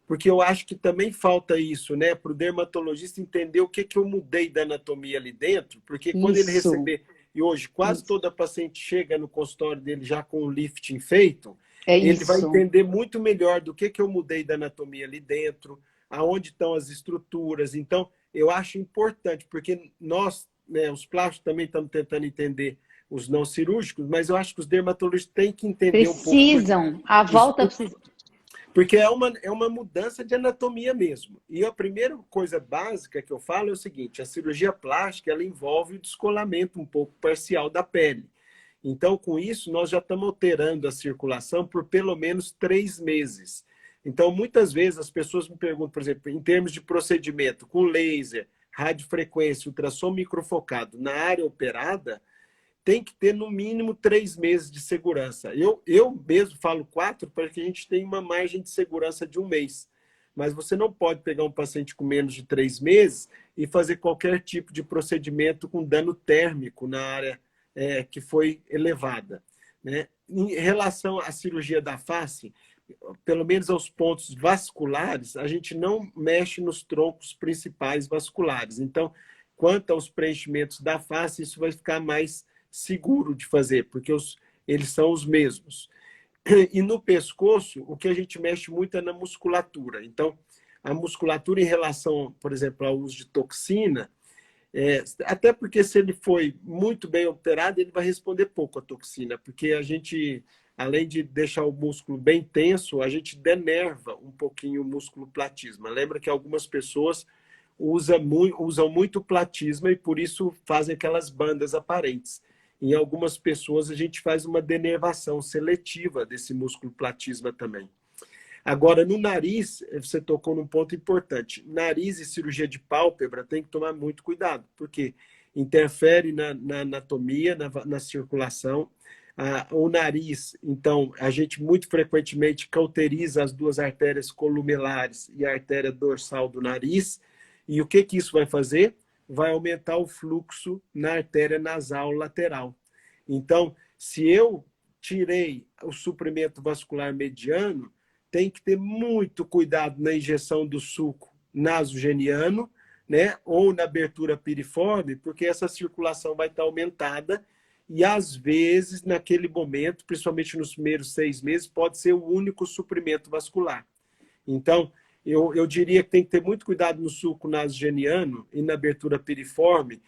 porque eu acho que também falta isso, né? Para o dermatologista entender o que eu mudei da anatomia ali dentro, porque quando ele receber, e hoje quase toda paciente chega no consultório dele já com o lifting feito, ele vai entender muito melhor do que eu mudei da anatomia ali dentro, aonde estão as estruturas. Então, eu acho importante, porque nós, né, os plásticos também estamos tentando entender os não cirúrgicos, mas eu acho que os dermatologistas têm que entender um pouco. A volta precisa. Porque é uma mudança de anatomia mesmo. E a primeira coisa básica que eu falo é o seguinte, a cirurgia plástica, ela envolve o descolamento um pouco parcial da pele. Então, com isso, nós já estamos alterando a circulação por pelo menos 3 meses. Então, muitas vezes as pessoas me perguntam, por exemplo, em termos de procedimento com laser, radiofrequência, ultrassom microfocado na área operada, tem que ter no mínimo 3 meses de segurança. Eu mesmo falo 4 para que a gente tenha uma margem de segurança de 1 mês. Mas você não pode pegar um paciente com menos de 3 meses e fazer qualquer tipo de procedimento com dano térmico na área que foi elevada. Né? Em relação à cirurgia da face, pelo menos aos pontos vasculares, a gente não mexe nos troncos principais vasculares. Então, quanto aos preenchimentos da face, isso vai ficar mais seguro de fazer, porque eles são os mesmos. E no pescoço, o que a gente mexe muito é na musculatura. Então, a musculatura em relação, por exemplo, ao uso de toxina, até porque se ele foi muito bem operado, ele vai responder pouco à toxina, porque a gente, além de deixar o músculo bem tenso, a gente denerva um pouquinho o músculo platisma. Lembra que algumas pessoas usam muito platisma e por isso fazem aquelas bandas aparentes. Em algumas pessoas, a gente faz uma denervação seletiva desse músculo platisma também. Agora, no nariz, você tocou num ponto importante. Nariz e cirurgia de pálpebra tem que tomar muito cuidado, porque interfere na anatomia, na circulação. O nariz, então, a gente muito frequentemente cauteriza as duas artérias columelares e a artéria dorsal do nariz. E o que isso vai fazer? Vai aumentar o fluxo na artéria nasal lateral. Então, se eu tirei o suprimento vascular mediano, tem que ter muito cuidado na injeção do suco nasogeniano, né, ou na abertura piriforme, porque essa circulação vai estar aumentada e, às vezes, naquele momento, principalmente nos primeiros 6 meses, pode ser o único suprimento vascular. Então, eu diria que tem que ter muito cuidado no sulco nasogeniano e na abertura piriforme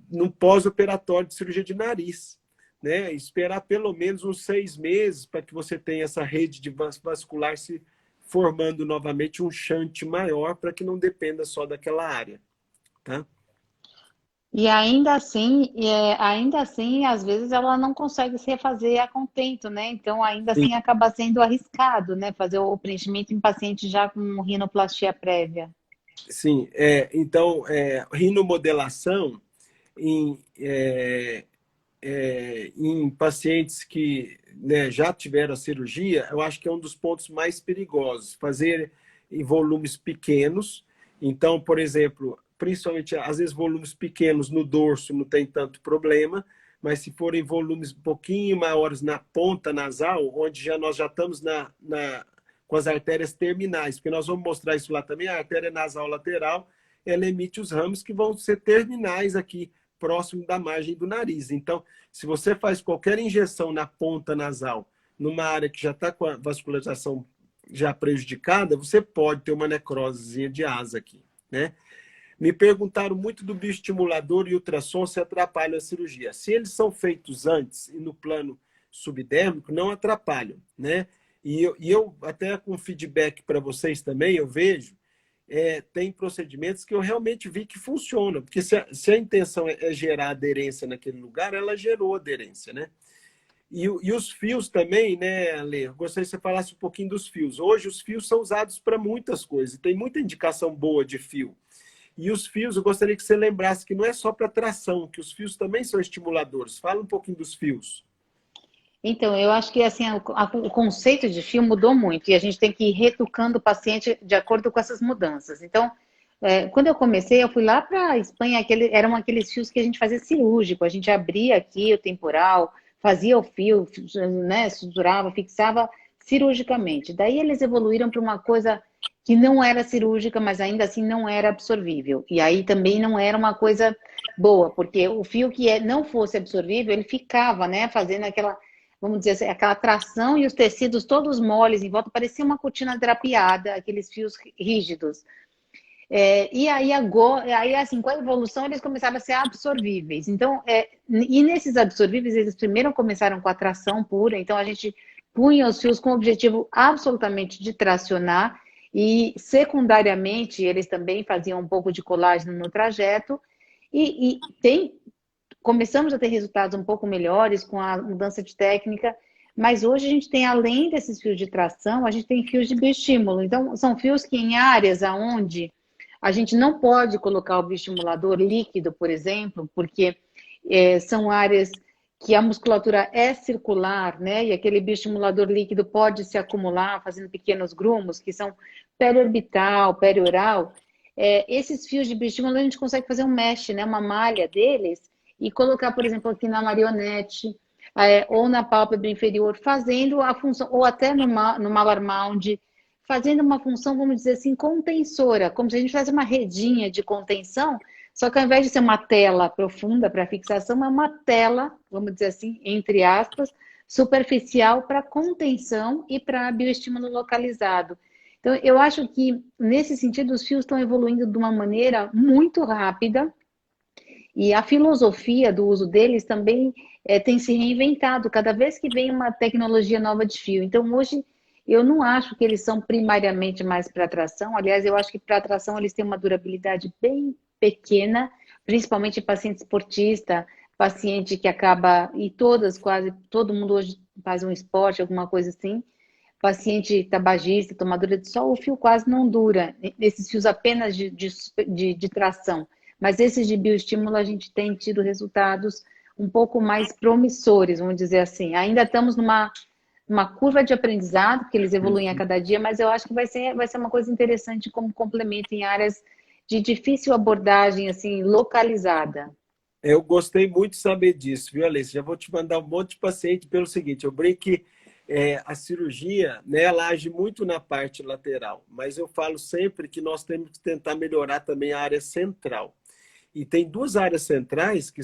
no pós-operatório de cirurgia de nariz. Né? Esperar pelo menos uns 6 meses para que você tenha essa rede de vascular se formando novamente um shunt maior para que não dependa só daquela área. Tá? E ainda assim, às vezes ela não consegue se refazer a contento, né? Então, ainda assim, acaba sendo arriscado, né? Fazer o preenchimento em paciente já com rinoplastia prévia. Sim, então, rinomodelação em pacientes que, né, já tiveram a cirurgia, eu acho que é um dos pontos mais perigosos. Fazer em volumes pequenos. Então, por exemplo, principalmente, às vezes, volumes pequenos no dorso não tem tanto problema, mas se forem volumes um pouquinho maiores na ponta nasal, onde nós já estamos com as artérias terminais, porque nós vamos mostrar isso lá também, a artéria nasal lateral, ela emite os ramos que vão ser terminais aqui, próximo da margem do nariz. Então, se você faz qualquer injeção na ponta nasal, numa área que já está com a vascularização já prejudicada, você pode ter uma necrosezinha de asa aqui, né? Me perguntaram muito do bioestimulador e ultrassom se atrapalham a cirurgia. Se eles são feitos antes e no plano subdérmico, não atrapalham, né? E eu até com feedback para vocês também, eu vejo, tem procedimentos que eu realmente vi que funcionam, porque se a intenção é gerar aderência naquele lugar, ela gerou aderência, né? E os fios também, né, Ale? Eu gostaria que você falasse um pouquinho dos fios. Hoje os fios são usados para muitas coisas, tem muita indicação boa de fio. E os fios, eu gostaria que você lembrasse que não é só para tração, que os fios também são estimuladores. Fala um pouquinho dos fios. Então, eu acho que assim, o conceito de fio mudou muito e a gente tem que ir reeducando o paciente de acordo com essas mudanças. Então, quando eu comecei, eu fui lá para a Espanha, eram aqueles fios que a gente fazia cirúrgico, a gente abria aqui o temporal, fazia o fio, né, suturava, fixava cirurgicamente. Daí eles evoluíram para uma coisa que não era cirúrgica, mas ainda assim não era absorvível. E aí também não era uma coisa boa, porque o fio que não fosse absorvível, ele ficava, né, fazendo aquela, vamos dizer assim, aquela tração e os tecidos todos moles em volta, parecia uma cortina drapeada, aqueles fios rígidos. E aí, assim, com a evolução, eles começaram a ser absorvíveis. Então, e nesses absorvíveis, eles primeiro começaram com a tração pura, então a gente punha os fios com o objetivo absolutamente de tracionar e, secundariamente, eles também faziam um pouco de colágeno no trajeto começamos a ter resultados um pouco melhores com a mudança de técnica, mas hoje a gente tem, além desses fios de tração, a gente tem fios de bioestímulo. Então, são fios que em áreas onde a gente não pode colocar o bioestimulador líquido, por exemplo, porque são áreas que a musculatura é circular, né? E aquele bioestimulador líquido pode se acumular, fazendo pequenos grumos, que são periorbital, perioral. Esses fios de bioestímulo, a gente consegue fazer um mesh, né? Uma malha deles, e colocar, por exemplo, aqui na marionete, ou na pálpebra inferior, fazendo a função, ou até no malar mound, fazendo uma função, vamos dizer assim, contensora, como se a gente fizesse uma redinha de contenção, só que ao invés de ser uma tela profunda para fixação, é uma tela, vamos dizer assim, entre aspas, superficial para contenção e para bioestímulo localizado. Então, eu acho que, nesse sentido, os fios estão evoluindo de uma maneira muito rápida e a filosofia do uso deles também tem se reinventado cada vez que vem uma tecnologia nova de fio. Então, hoje, eu não acho que eles são primariamente mais para tração. Aliás, eu acho que para tração eles têm uma durabilidade bem pequena, principalmente paciente esportista, paciente que acaba, e quase todo mundo hoje faz um esporte, alguma coisa assim, paciente tabagista, tomadora de sol, o fio quase não dura, esses fios apenas de tração. Mas esses de bioestímulo a gente tem tido resultados um pouco mais promissores, vamos dizer assim. Ainda estamos numa curva de aprendizado, porque eles evoluem a cada dia, mas eu acho que vai ser uma coisa interessante como complemento em áreas de difícil abordagem, assim, localizada. Eu gostei muito de saber disso, viu, Alência? Já vou te mandar um monte de paciente pelo seguinte, eu brinco que a cirurgia, né, ela age muito na parte lateral, mas eu falo sempre que nós temos que tentar melhorar também a área central. E tem duas áreas centrais que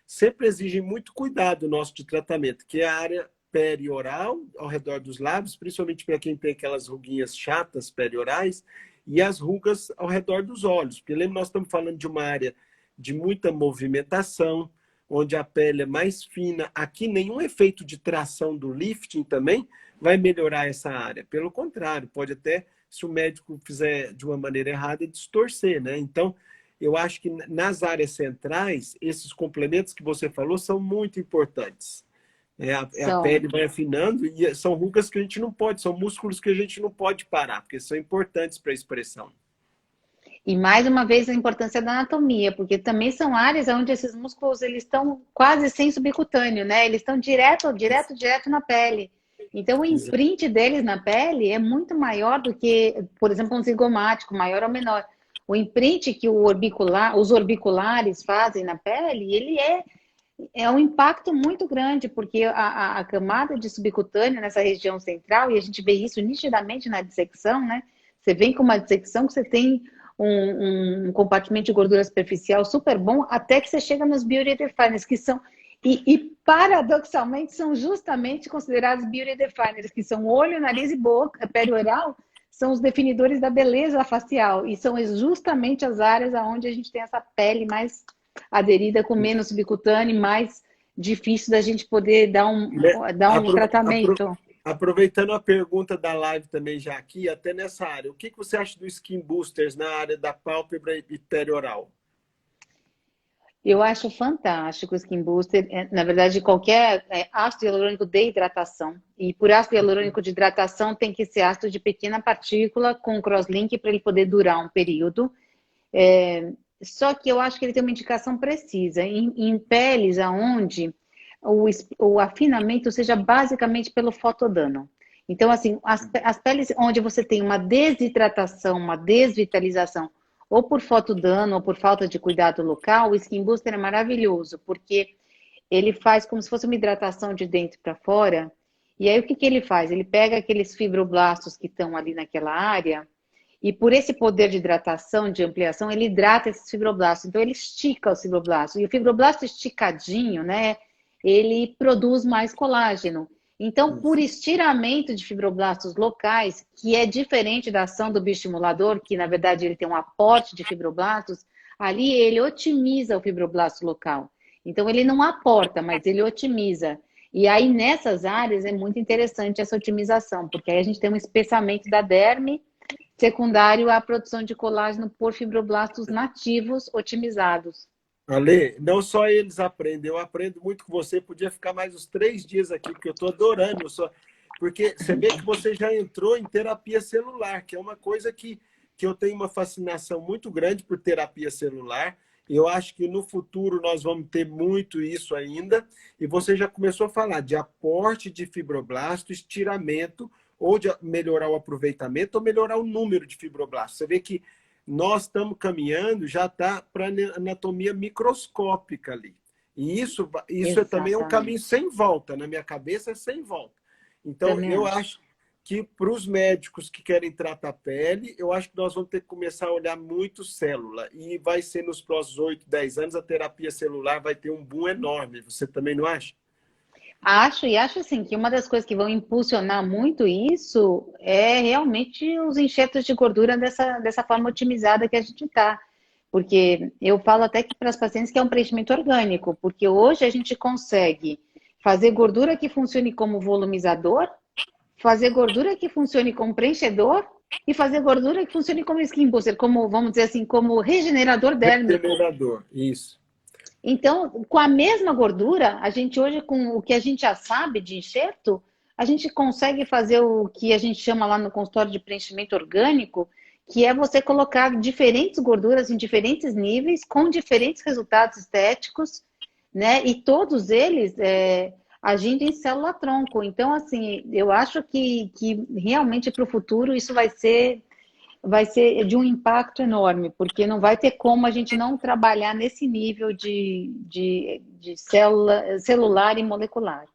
sempre exigem muito cuidado nosso de tratamento, que é a área perioral, ao redor dos lábios, principalmente para quem tem aquelas ruguinhas chatas periorais, e as rugas ao redor dos olhos. Porque lembra, nós estamos falando de uma área de muita movimentação, onde a pele é mais fina. Aqui nenhum efeito de tração do lifting também vai melhorar essa área. Pelo contrário, pode até, se o médico fizer de uma maneira errada, distorcer, né? Então, eu acho que nas áreas centrais, esses complementos que você falou são muito importantes. A pele vai afinando e são rugas que a gente não pode, são músculos que a gente não pode parar, porque são importantes para a expressão. E mais uma vez a importância da anatomia, porque também são áreas onde esses músculos eles estão quase sem subcutâneo, né? Eles estão direto na pele. Então o imprint deles na pele é muito maior do que, por exemplo, um zigomático, maior ou menor. O imprint que os orbiculares fazem na pele, ele é um impacto muito grande, porque a camada de subcutâneo nessa região central, e a gente vê isso nitidamente na dissecção, né? Você vem com uma dissecção que você tem um compartimento de gordura superficial super bom, até que você chega nos bioredefiners, que são, e paradoxalmente, são justamente considerados bioredefiners, que são olho, nariz e boca, perioral, são os definidores da beleza facial, e são justamente as áreas onde a gente tem essa pele mais aderida, com menos subcutâneo, mais difícil da gente poder dar um tratamento. Aproveitando a pergunta da live também já aqui, até nessa área, o que você acha do Skin Boosters na área da pálpebra e perioral? Eu acho fantástico o Skin Booster. Na verdade, qualquer ácido hialurônico de hidratação. E por ácido hialurônico de hidratação tem que ser ácido de pequena partícula com crosslink para ele poder durar um período. Só que eu acho que ele tem uma indicação precisa. Em peles onde o afinamento seja basicamente pelo fotodano. Então, assim, as peles onde você tem uma desidratação, uma desvitalização, ou por fotodano, ou por falta de cuidado local, o Skin Booster é maravilhoso, porque ele faz como se fosse uma hidratação de dentro para fora. E aí, o que ele faz? Ele pega aqueles fibroblastos que estão ali naquela área, e por esse poder de hidratação, de ampliação, ele hidrata esses fibroblastos. Então, ele estica os fibroblastos. E o fibroblasto esticadinho, né? Ele produz mais colágeno. Então, por estiramento de fibroblastos locais, que é diferente da ação do bioestimulador, que na verdade ele tem um aporte de fibroblastos, ali ele otimiza o fibroblasto local. Então, ele não aporta, mas ele otimiza. E aí, nessas áreas, é muito interessante essa otimização, porque aí a gente tem um espessamento da derme, secundário à produção de colágeno por fibroblastos nativos otimizados. Ale, não só eles aprendem, eu aprendo muito com você. Podia ficar mais uns 3 dias aqui, porque eu estou adorando. Porque você vê que você já entrou em terapia celular, que é uma coisa que eu tenho uma fascinação muito grande por terapia celular. Eu acho que no futuro nós vamos ter muito isso ainda. E você já começou a falar de aporte de fibroblasto, estiramento, ou de melhorar o aproveitamento, ou melhorar o número de fibroblastos. Você vê que nós estamos caminhando, já está para anatomia microscópica ali. E isso também é um caminho Exatamente. sem volta. Na minha cabeça é sem volta. Então, Também eu acho. acho que para os médicos que querem tratar a pele, eu acho que nós vamos ter que começar a olhar muito célula. E vai ser nos próximos 8, 10 anos, a terapia celular vai ter um boom enorme. Você também não acha? Acho, e acho assim que uma das coisas que vão impulsionar muito isso é realmente os enxertos de gordura dessa forma otimizada que a gente está. Porque eu falo até que para as pacientes que é um preenchimento orgânico, porque hoje a gente consegue fazer gordura que funcione como volumizador, fazer gordura que funcione como preenchedor e fazer gordura que funcione como skin booster, como, vamos dizer assim, como regenerador dérmico. Regenerador, isso. Então, com a mesma gordura, a gente hoje, com o que a gente já sabe de enxerto, a gente consegue fazer o que a gente chama lá no consultório de preenchimento orgânico, que é você colocar diferentes gorduras em diferentes níveis, com diferentes resultados estéticos, né? E todos eles agindo em célula-tronco. Então, assim, eu acho que realmente para o futuro isso vai ser de um impacto enorme, porque não vai ter como a gente não trabalhar nesse nível de célula, celular e molecular.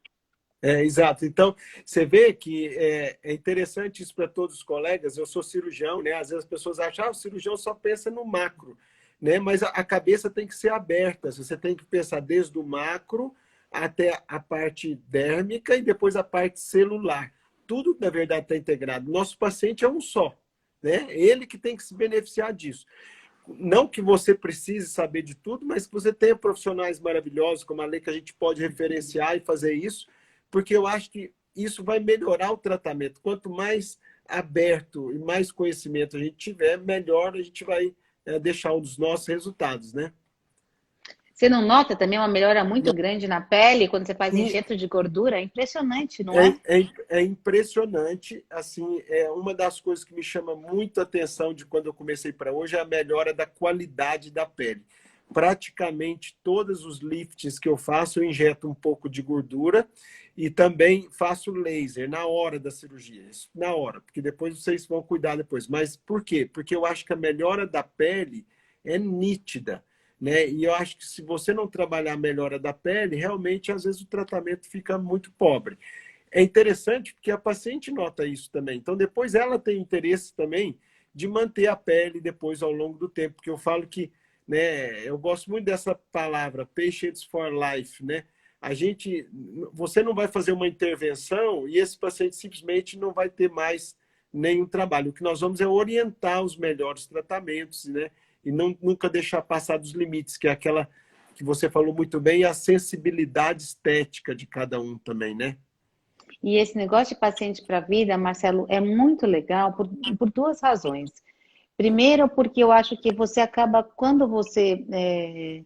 Exato. Então, você vê que é interessante isso para todos os colegas. Eu sou cirurgião, né? Às vezes as pessoas acham que o cirurgião só pensa no macro, né? Mas a cabeça tem que ser aberta. Você tem que pensar desde o macro até a parte dérmica e depois a parte celular. Tudo, na verdade, está integrado. Nosso paciente é um só, né? Ele que tem que se beneficiar disso. Não que você precise saber de tudo, mas que você tenha profissionais maravilhosos, como a lei, que a gente pode referenciar e fazer isso, porque eu acho que isso vai melhorar o tratamento. Quanto mais aberto e mais conhecimento a gente tiver, melhor a gente vai deixar os nossos resultados, né? Você não nota também uma melhora muito grande na pele quando você faz enxerto de gordura? É impressionante, não é? É impressionante, assim, é uma das coisas que me chama muito a atenção de quando eu comecei para hoje é a melhora da qualidade da pele. Praticamente todos os liftings que eu faço, eu injeto um pouco de gordura e também faço laser na hora da cirurgia. Isso, na hora, porque depois vocês vão cuidar depois. Mas por quê? Porque eu acho que a melhora da pele é nítida, né? E eu acho que se você não trabalhar a melhora da pele, realmente, às vezes, o tratamento fica muito pobre. É interessante porque a paciente nota isso também. Então, depois ela tem interesse também de manter a pele depois ao longo do tempo. Porque eu falo que, né, eu gosto muito dessa palavra, patients for life, né? Você não vai fazer uma intervenção e esse paciente simplesmente não vai ter mais nenhum trabalho. O que nós vamos é orientar os melhores tratamentos, né? E nunca deixar passar dos limites, que é aquela que você falou muito bem, a sensibilidade estética de cada um também, né? E esse negócio de paciente para a vida, Marcelo, é muito legal por duas razões. Primeiro, porque eu acho que você acaba, quando você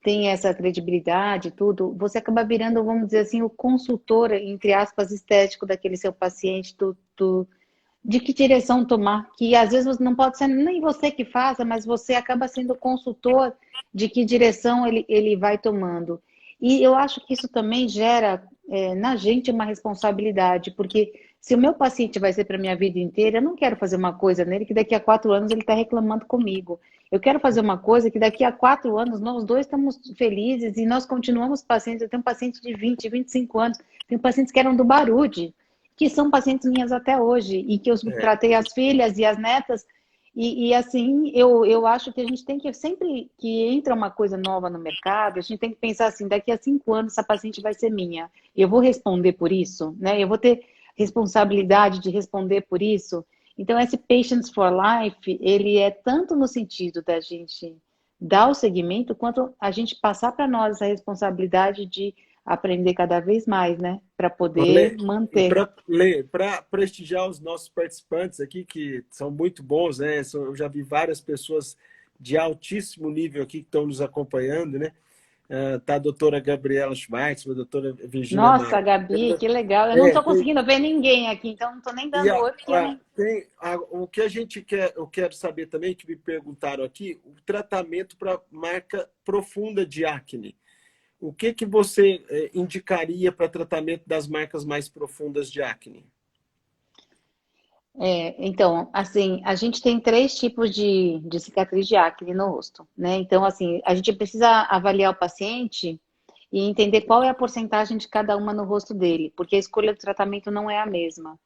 tem essa credibilidade e tudo, você acaba virando, vamos dizer assim, o consultor, entre aspas, estético daquele seu paciente, de que direção tomar, que às vezes não pode ser nem você que faça, mas você acaba sendo consultor de que direção ele vai tomando. E eu acho que isso também gera na gente uma responsabilidade, porque se o meu paciente vai ser para a minha vida inteira, eu não quero fazer uma coisa nele que daqui a 4 anos ele está reclamando comigo. Eu quero fazer uma coisa que daqui a 4 anos nós dois estamos felizes e nós continuamos pacientes. Eu tenho pacientes de 20, 25 anos, tenho pacientes que eram do Barude, que são pacientes minhas até hoje, e que eu tratei as filhas e as netas, e assim, eu acho que a gente tem que, sempre que entra uma coisa nova no mercado, a gente tem que pensar assim, daqui a 5 anos essa paciente vai ser minha, eu vou responder por isso, né? Eu vou ter responsabilidade de responder por isso. Então, esse Patients for Life, ele é tanto no sentido da gente dar o segmento, quanto a gente passar para nós a responsabilidade de aprender cada vez mais, né? Para poder Lê, manter. para prestigiar os nossos participantes aqui, que são muito bons, né? Eu já vi várias pessoas de altíssimo nível aqui que estão nos acompanhando, né? Tá a doutora Gabriela Schwartz, a doutora Virginia Nossa, Maia. Gabi, que legal. Eu não É, estou conseguindo ver ninguém aqui, então não estou nem e dando oi, porque eu não... o que a gente quer, eu quero saber também, que me perguntaram aqui, o tratamento para marca profunda de acne. O que você indicaria para tratamento das marcas mais profundas de acne? Então, assim, a gente tem três tipos de cicatriz de acne no rosto, né? Então, assim, a gente precisa avaliar o paciente e entender qual é a porcentagem de cada uma no rosto dele, porque a escolha do tratamento não é a mesma.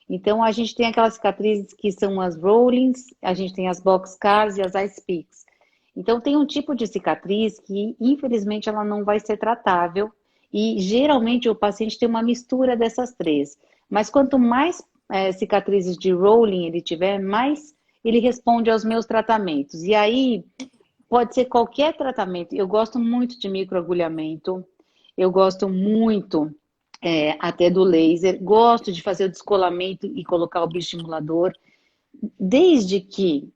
Então, a gente tem aquelas cicatrizes que são as rollings, a gente tem as box scars e as ice picks. Então, tem um tipo de cicatriz que, infelizmente, ela não vai ser tratável e, geralmente, o paciente tem uma mistura dessas três. Mas quanto mais cicatrizes de rolling ele tiver, mais ele responde aos meus tratamentos. E aí, pode ser qualquer tratamento. Eu gosto muito de microagulhamento, eu gosto muito até do laser, gosto de fazer o descolamento e colocar o bioestimulador, desde que.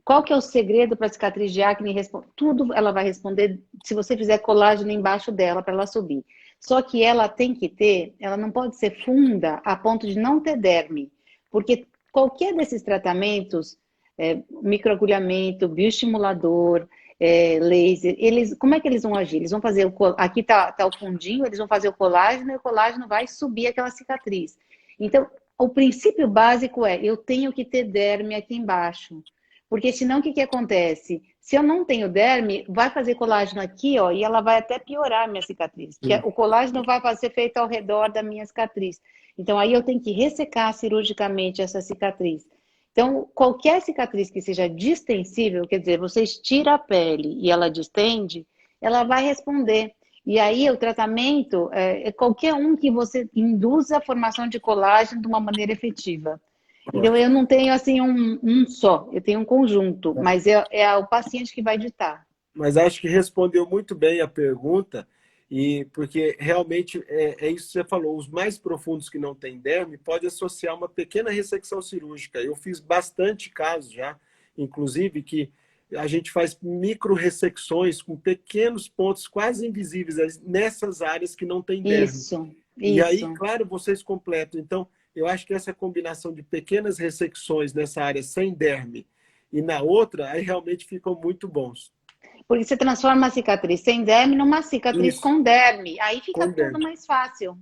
Qual que é o segredo para a cicatriz de acne? Tudo ela vai responder se você fizer colágeno embaixo dela para ela subir. Só que ela tem que ter, ela não pode ser funda a ponto de não ter derme, porque qualquer desses tratamentos, microagulhamento, bioestimulador, laser, como é que eles vão agir? Eles vão fazer, aqui tá o fundinho, eles vão fazer o colágeno e o colágeno vai subir aquela cicatriz. Então, o princípio básico é, eu tenho que ter derme aqui embaixo. Porque senão o que acontece? Se eu não tenho derme, vai fazer colágeno aqui, ó, e ela vai até piorar a minha cicatriz. Porque o colágeno vai ser feito ao redor da minha cicatriz. Então aí eu tenho que ressecar cirurgicamente essa cicatriz. Então, qualquer cicatriz que seja distensível, quer dizer, você estira a pele e ela distende, ela vai responder. E aí o tratamento é qualquer um que você induza a formação de colágeno de uma maneira efetiva. Então, eu não tenho assim um só, eu tenho um conjunto, mas é o paciente que vai ditar. Mas acho que respondeu muito bem a pergunta, e porque realmente é isso que você falou, os mais profundos que não têm derme pode associar uma pequena ressecção cirúrgica. Eu fiz bastante casos já, inclusive, que a gente faz micro ressecções com pequenos pontos quase invisíveis nessas áreas que não tem derme. Isso. E aí, claro, vocês completam. Então, eu acho que essa combinação de pequenas ressecções nessa área sem derme e na outra, aí realmente ficam muito bons. Porque você transforma a cicatriz sem derme numa cicatriz Isso, com derme. Aí fica com tudo derme. mais fácil.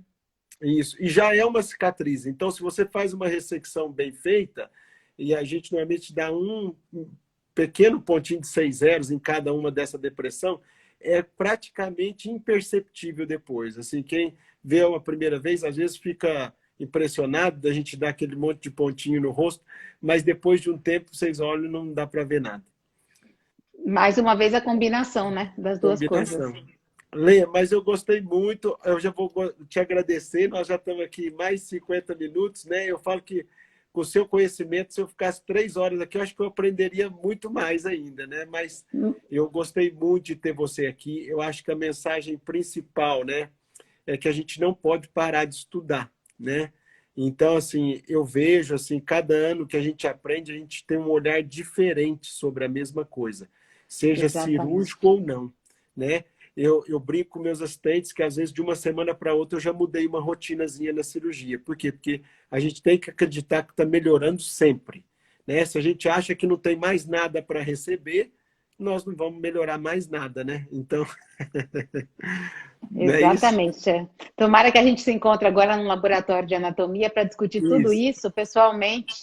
Isso, e já é uma cicatriz. Então, se você faz uma ressecção bem feita, e a gente normalmente dá um pequeno pontinho de 6 zeros em cada uma dessa depressão, é praticamente imperceptível depois. Assim, quem vê uma primeira vez, às vezes fica impressionado da gente dar aquele monte de pontinho no rosto, mas depois de um tempo, vocês olham e não dá para ver nada. Mais uma vez a combinação, né, das duas coisas. Lê, mas eu gostei muito, eu já vou te agradecer, nós já estamos aqui mais de 50 minutos, né? Eu falo que com o seu conhecimento, se eu ficasse 3 horas aqui, eu acho que eu aprenderia muito mais ainda, né? Mas eu gostei muito de ter você aqui. Eu acho que a mensagem principal, né, é que a gente não pode parar de estudar, né? Então, assim, eu vejo, assim, cada ano que a gente aprende, a gente tem um olhar diferente sobre a mesma coisa, seja Exatamente. cirúrgico ou não, né? Eu brinco com meus assistentes que, às vezes, de uma semana para outra, eu já mudei uma rotinazinha na cirurgia. Por quê? Porque a gente tem que acreditar que está melhorando sempre, né? Se a gente acha que não tem mais nada para receber, nós não vamos melhorar mais nada, né? Então, não é isso? Exatamente. Tomara que a gente se encontre agora no laboratório de anatomia para discutir tudo isso pessoalmente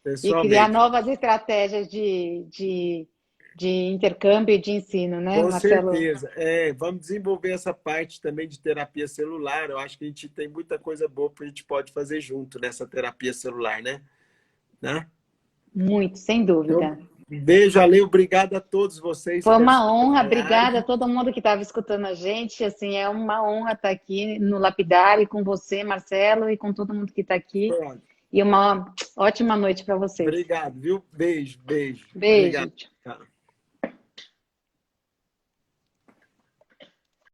e criar Pessoalmente. novas estratégias de intercâmbio e de ensino, né, Com Marcelo? certeza. Vamos desenvolver essa parte também de terapia celular. Eu acho que a gente tem muita coisa boa que a gente pode fazer junto nessa terapia celular, né? Muito, sem Então, dúvida. um beijo, Ale. Obrigado a todos vocês Foi por uma essa honra, obrigada a live. todo mundo que estava escutando a gente. Assim, é uma honra estar aqui no Lapidário com você, Marcelo, e com todo mundo que está aqui. Pronto. E uma ótima noite para vocês. Obrigado, viu? Beijo, beijo. Obrigado. Beijo.